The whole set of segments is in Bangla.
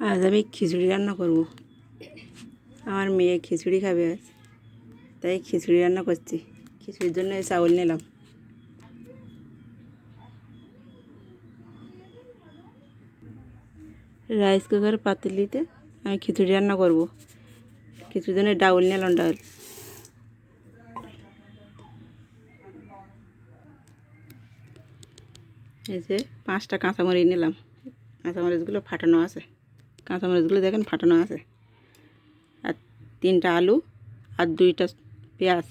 আজ আমি খিচুড়ি রান্না করব। আমার মেয়ে খিচুড়ি খাবে আজ, তাই খিচুড়ি রান্না করছি। খিচুড়ির জন্য এই চাউল নিলাম। রাইস কুকার পাতিলিতে আমি খিচুড়ি রান্না করব। খিচুড়ির জন্য ডাউল নিলাম। ডাউল এই যে 5টা কাঁচামরিচ নিলাম। কাঁচামরিচগুলো ফাটানো আছে। কাঁচামরিচগুলো দেখেন ফাটানো আছে। আর 3টা আলু আর 2টা পেঁয়াজ।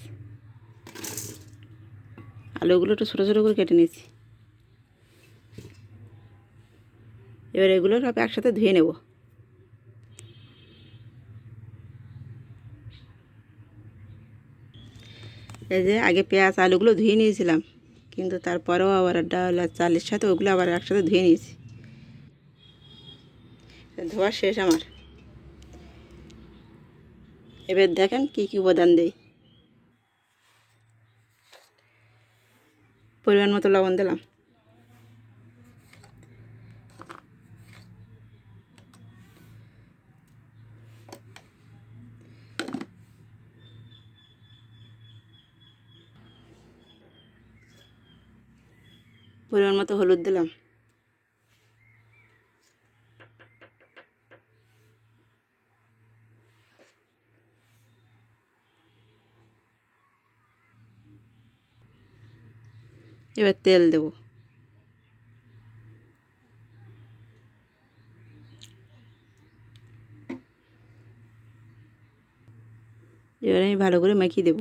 আলুগুলো একটু ছোটো ছোটো করে কেটে নিয়েছি। এবার এগুলো সব একসাথে ধুয়ে নেব। এই যে আগে পেঁয়াজ আলুগুলো ধুয়ে নিয়েছিলাম, কিন্তু তারপরেও আবার ডাল আর চালের সাথে ওগুলো আবার একসাথে ধুয়ে নিয়েছি। ধোয়া শেষ আমার। এবার দেখেন কি কি উপাদান দেই। পরিমাণ মতো লবণ দিলাম। পরিমাণ মতো হলুদ দিলাম। এবার তেল দেব। এবার আমি ভালো করে মাখিয়ে দেব।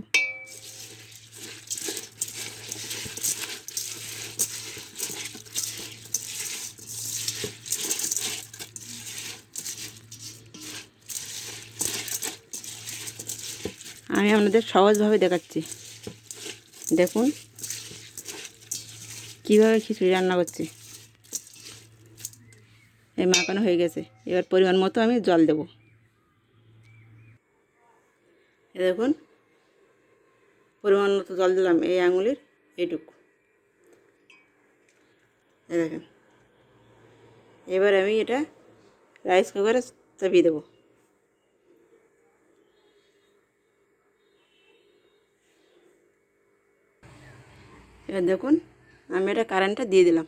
আমি আপনাদের সহজভাবে দেখাচ্ছি। দেখুন কীভাবে খিচুড়ি রান্না করছি। এই মাখানো হয়ে গেছে। এবার পরিমাণ মতো আমি জল দেব। দেখুন পরিমাণ মতো জল দিলাম, এই আঙুলের এইটুকু। দেখেন এবার আমি এটা রাইস কুকারে চাপিয়ে দেবো। এবার দেখুন আমি এটা কারেন্টটা দিয়ে দিলাম।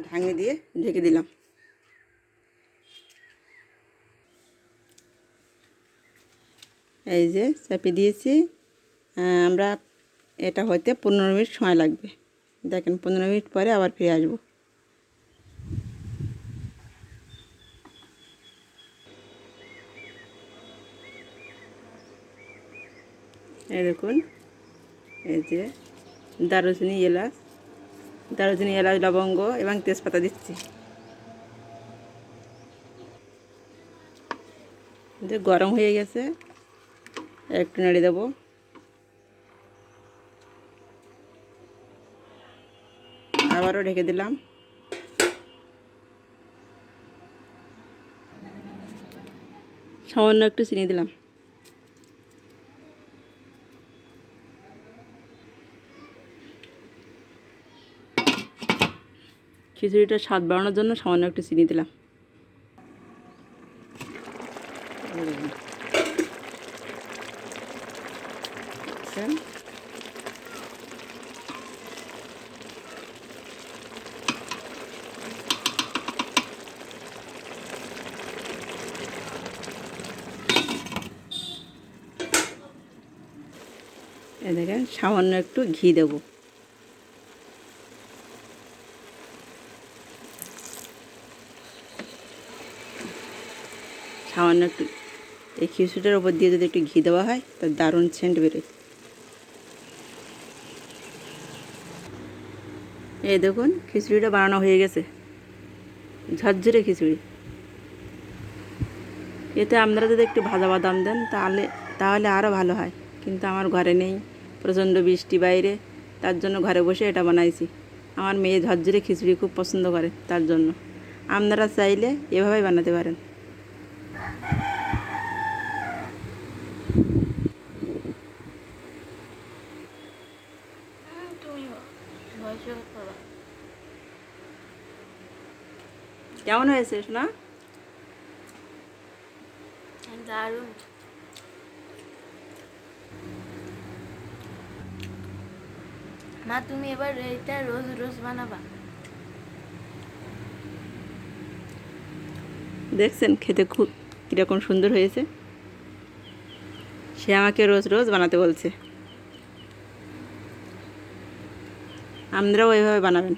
ঢাকনি দিয়ে ঢেকে দিলাম। এই যে চাপিয়ে দিয়েছি। আমরা এটা হতে 15 মিনিট সময় লাগবে। দেখেন 15 মিনিট পরে আবার ফিরে আসবো। এই দেখুন এই যে দারুচিনি এলাচ লবঙ্গ এবং তেজপাতা দিচ্ছি। যে গরম হয়ে গেছে, একটু নেড়ে দেবো। আবারও ঢেকে দিলাম। সামান্য একটু চিনি দিলাম। খিচুড়িটা স্বাদ বাড়ানোর জন্য সামান্য একটু চিনি দিলাম। এই দেখেন সামান্য একটু ঘি দেবো। সামান্য একটু এই খিচুড়িটার উপর দিয়ে যদি একটু ঘি দেওয়া হয় তার দারুণ সেন্ট বেরোয়। এই দেখুন খিচুড়িটা বানানো হয়ে গেছে, ঝরঝরে খিচুড়ি। এতে আপনারা যদি একটু ভাজা বাদাম দেন তাহলে আরও ভালো হয়, কিন্তু আমার ঘরে নেই, প্রচণ্ড বৃষ্টি বাইরে, তার জন্য ঘরে বসে এটা বানাইছি। আমার মেয়ে ঝরঝরে খিচুড়ি খুব পছন্দ করে, তার জন্য আপনারা চাইলে এভাবেই বানাতে পারেন। কেমন হয়েছে শোনা? দারুণ। মা তুমি এবার এটা রোজ রোজ বানাবা? দেখছেন খেতে খুব কীরকম সুন্দর হয়েছে। সে আমাকে রোজ রোজ বানাতে বলছে। আপনারাও ওইভাবে বানাবেন।